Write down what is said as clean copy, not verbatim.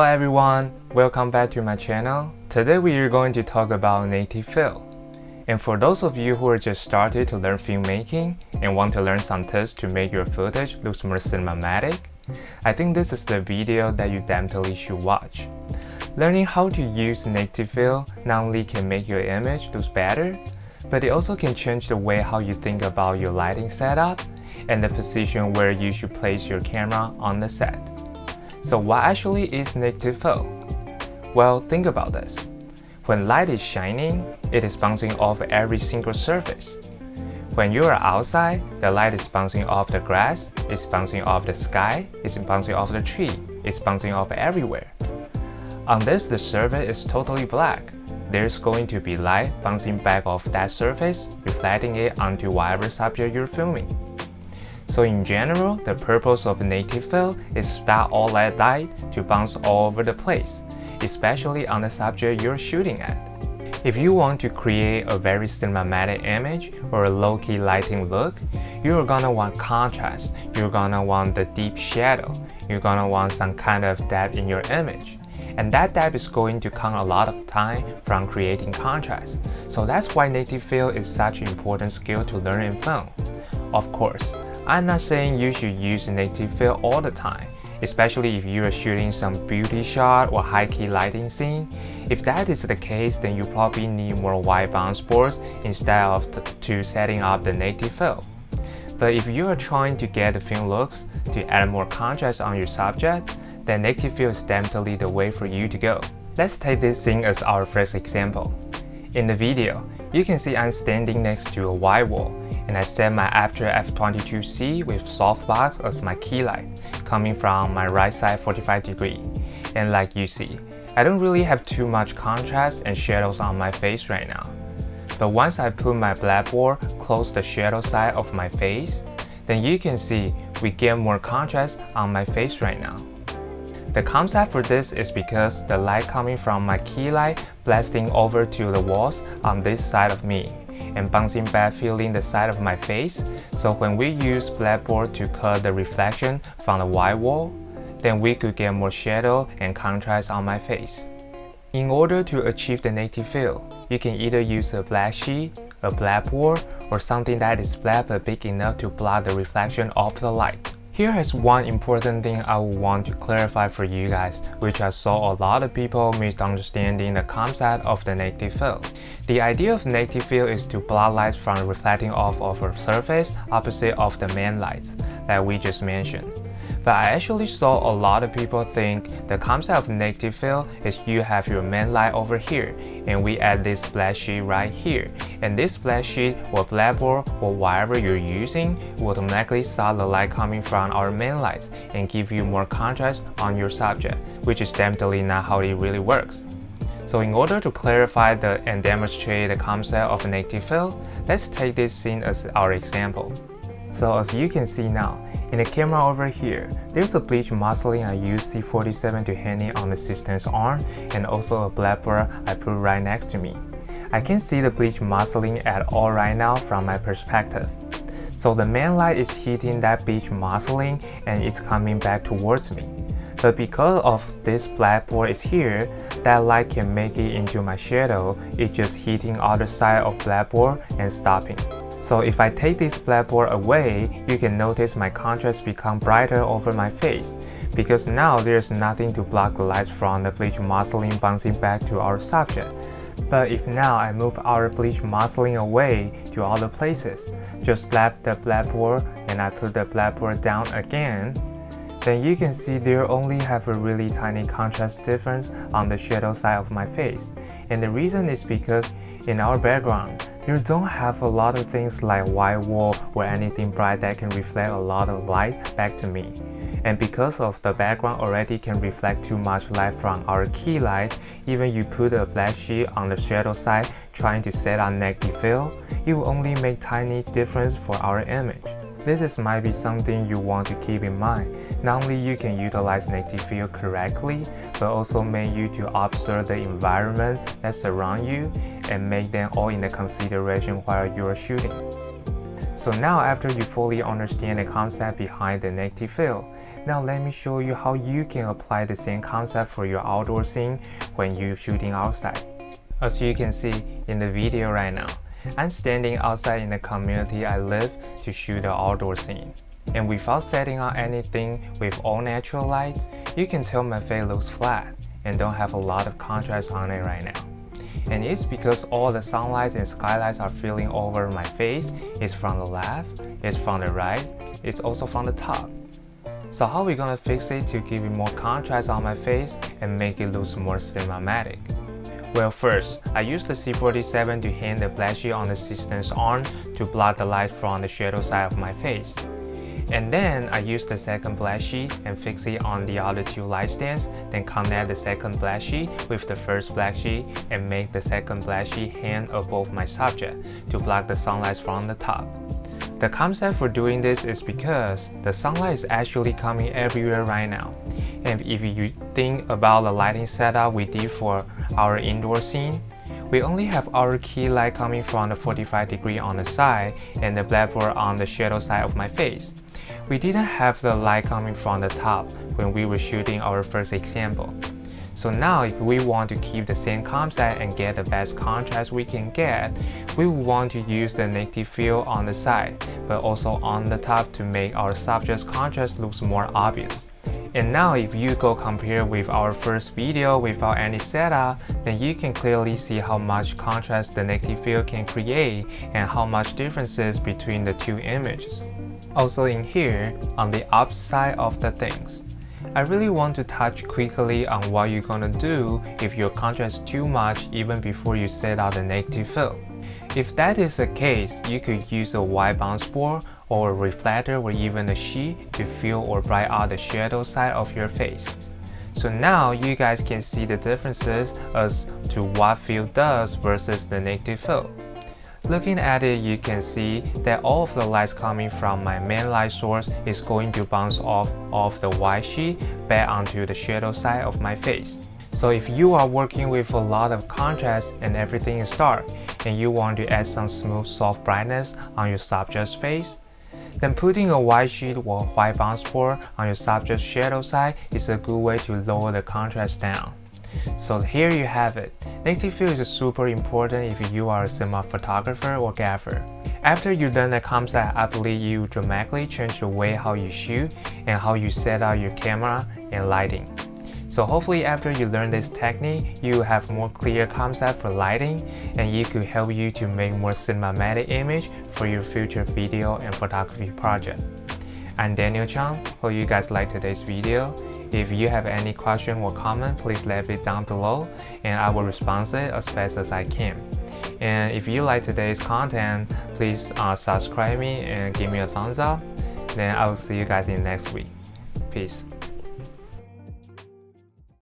Hello everyone, welcome back to my channel. Today we are going to talk about native fill. And for those of you who are just started to learn filmmaking and want to learn some tips to make your footage look more cinematic, I think this is the video that you definitely should watch. Learning how to use native fill not only can make your image look better, but it also can change the way how you think about your lighting setup and the position where you should place your camera on the set. So what actually is native fill? Well, think about this. When light is shining, it is bouncing off every single surface. When you are outside, the light is bouncing off the grass, it's bouncing off the sky, it's bouncing off the tree, it's bouncing off everywhere. Unless the surface is totally black, there's going to be light bouncing back off that surface, reflecting it onto whatever subject you're filming. So in general, the purpose of native fill is to stop all that light to bounce all over the place, especially on the subject you're shooting at. If you want to create a very cinematic image or a low-key lighting look, you're gonna want contrast, you're gonna want the deep shadow, you're gonna want some kind of depth in your image. And that depth is going to come a lot of time from creating contrast. So that's why native fill is such an important skill to learn in film. Of course, I'm not saying you should use native fill all the time, especially if you are shooting some beauty shot or high-key lighting scene. If that is the case, then you probably need more white bounce boards instead of setting up the native fill. But if you are trying to get the film looks to add more contrast on your subject, then native fill is definitely the way for you to go. Let's take this scene as our first example. In the video, you can see I'm standing next to a white wall, and I set my Aperture f22C with softbox as my key light, coming from my right side 45 degree. And like you see, I don't really have too much contrast and shadows on my face right now. But once I put my blackboard close the shadow side of my face, then you can see we get more contrast on my face right now. The concept for this is because the light coming from my key light blasting over to the walls on this side of me and bouncing back filling the side of my face. So when we use blackboard to cut the reflection from the white wall, then we could get more shadow and contrast on my face. In order to achieve the native fill, you can either use a black sheet, a blackboard, or something that is flat but big enough to block the reflection of the light. Here is one important thing I would want to clarify for you guys, which I saw a lot of people misunderstanding the concept of the native fill. The idea of native fill is to block light from reflecting off of a surface opposite of the main lights that we just mentioned. But I actually saw a lot of people think the concept of native fill is you have your main light over here and we add this black sheet right here, and this black sheet or blackboard or whatever you're using will automatically stop the light coming from our main lights and give you more contrast on your subject, which is definitely not how it really works. So in order to clarify and demonstrate the concept of native fill, let's take this scene as our example. So as you can see now, in the camera over here, there's a bleach muslin I used C47 to hang it on the assistant's arm, and also a blackboard I put right next to me. I can see the bleach muslin at all right now from my perspective. So the main light is hitting that bleach muslin and it's coming back towards me. But because of this blackboard is here, that light can make it into my shadow. It's just hitting other side of blackboard and stopping. So if I take this blackboard away, you can notice my contrast become brighter over my face, because now there's nothing to block the lights from the bleach muslin bouncing back to our subject. But if now I move our bleach muslin away to other places, just left the blackboard and I put the blackboard down again, then you can see there only have a really tiny contrast difference on the shadow side of my face. And the reason is because in our background, there don't have a lot of things like white wall or anything bright that can reflect a lot of light back to me. And because of the background already can reflect too much light from our key light, even you put a black sheet on the shadow side trying to set on native fill, it will only make tiny difference for our image. This might be something you want to keep in mind. Not only you can utilize native fill correctly, but also make you to observe the environment that surround you and make them all in the consideration while you are shooting. So now after you fully understand the concept behind the native fill, Now let me show you how you can apply the same concept for your outdoor scene when you're shooting outside. As you can see in the video right now, I'm standing outside in the community I live to shoot an outdoor scene. And without setting on anything with all natural lights, you can tell my face looks flat and don't have a lot of contrast on it right now. And it's because all the sunlights and skylights are filling over my face. It's from the left, it's from the right, it's also from the top. So how are we gonna fix it to give it more contrast on my face and make it look more cinematic? Well, first, I use the C47 to hang the black sheet on the assistant's arm to block the light from the shadow side of my face. And then I use the second black sheet and fix it on the other two light stands, then connect the second black sheet with the first black sheet and make the second black sheet hang above my subject to block the sunlight from the top. The concept for doing this is because the sunlight is actually coming everywhere right now. And if you think about the lighting setup we did for our indoor scene, we only have our key light coming from the 45-degree on the side and the blackboard on the shadow side of my face. We didn't have the light coming from the top when we were shooting our first example. So now if we want to keep the same concept and get the best contrast we can get, we want to use the negative fill on the side, but also on the top to make our subject's contrast looks more obvious. And now if you go compare with our first video without any setup, then you can clearly see how much contrast the negative fill can create and how much differences between the two images. Also in here, on the opposite side of the things, I really want to touch quickly on what you're gonna do if your contrast is too much even before you set out the negative fill. If that is the case, you could use a white bounce board or a reflector or even a sheet to fill or brighten out the shadow side of your face. So now you guys can see the differences as to what fill does versus the negative fill. Looking at it, you can see that all of the lights coming from my main light source is going to bounce off the white sheet back onto the shadow side of my face. So if you are working with a lot of contrast and everything is dark, and you want to add some smooth soft brightness on your subject's face, then putting a white sheet or white bounce board on your subject's shadow side is a good way to lower the contrast down. So here you have it. Negative fill is super important if you are a cinema photographer or gaffer. After you learn the concept, I believe you dramatically change the way how you shoot and how you set out your camera and lighting. So hopefully after you learn this technique, you have more clear concept for lighting and it could help you to make more cinematic image for your future video and photography project. I'm Daniel Chang. Hope you guys like today's video. If you have any question or comment, please leave it down below and I will respond to it as fast as I can. And if you like today's content, please subscribe me and give me a thumbs up. Then I will see you guys in next week. Peace.